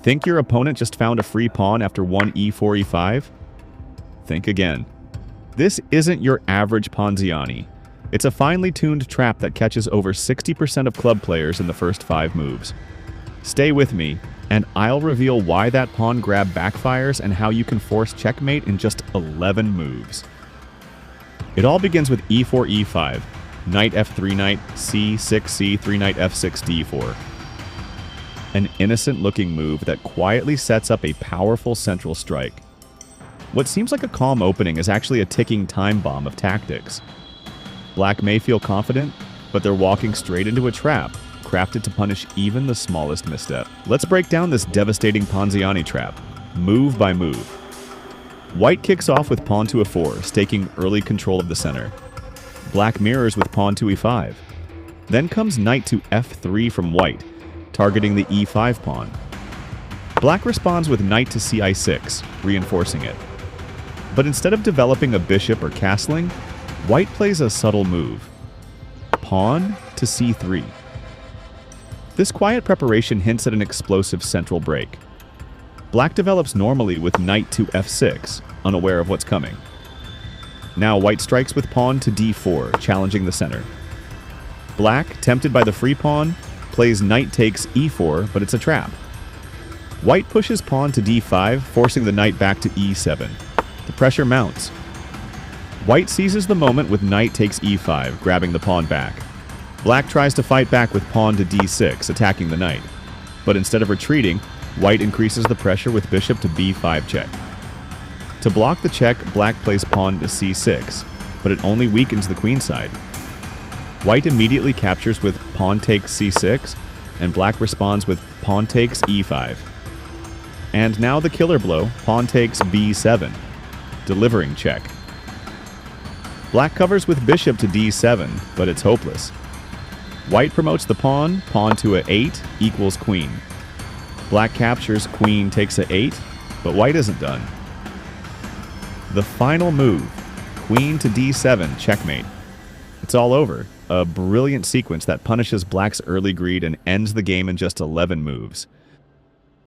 Think your opponent just found a free pawn after one e4, e5? Think again. This isn't your average Ponziani. It's a finely tuned trap that catches over 60% of club players in the first 5 moves. Stay with me, and I'll reveal why that pawn grab backfires and how you can force checkmate in just 11 moves. It all begins with e4, e5, knight f3 knight, c6, c3 knight f6, d4. An innocent-looking move that quietly sets up a powerful central strike. What seems like a calm opening is actually a ticking time bomb of tactics. Black may feel confident, but they're walking straight into a trap, crafted to punish even the smallest misstep. Let's break down this devastating Ponziani trap, move by move. White kicks off with pawn to a4, staking early control of the center. Black mirrors with pawn to e5. Then comes knight to f3 from white, targeting the e5 pawn. Black responds with knight to ci6, reinforcing it. But instead of developing a bishop or castling, white plays a subtle move. Pawn to c3. This quiet preparation hints at an explosive central break. Black develops normally with knight to f6, unaware of what's coming. Now white strikes with pawn to d4, challenging the center. Black, tempted by the free pawn, plays knight takes e4, but it's a trap. White pushes pawn to d5, forcing the knight back to e7. The pressure mounts. White seizes the moment with knight takes e5, grabbing the pawn back. Black tries to fight back with pawn to d6, attacking the knight. But instead of retreating, white increases the pressure with bishop to b5 check. To block the check, black plays pawn to c6, but it only weakens the queen side. White immediately captures with pawn takes c6, and black responds with pawn takes e5. And now the killer blow, pawn takes b7, delivering check. Black covers with bishop to d7, but it's hopeless. White promotes the pawn, pawn to a8 equals queen. Black captures, queen takes a8, but white isn't done. The final move, queen to d7, checkmate. It's all over. A brilliant sequence that punishes black's early greed and ends the game in just 11 moves.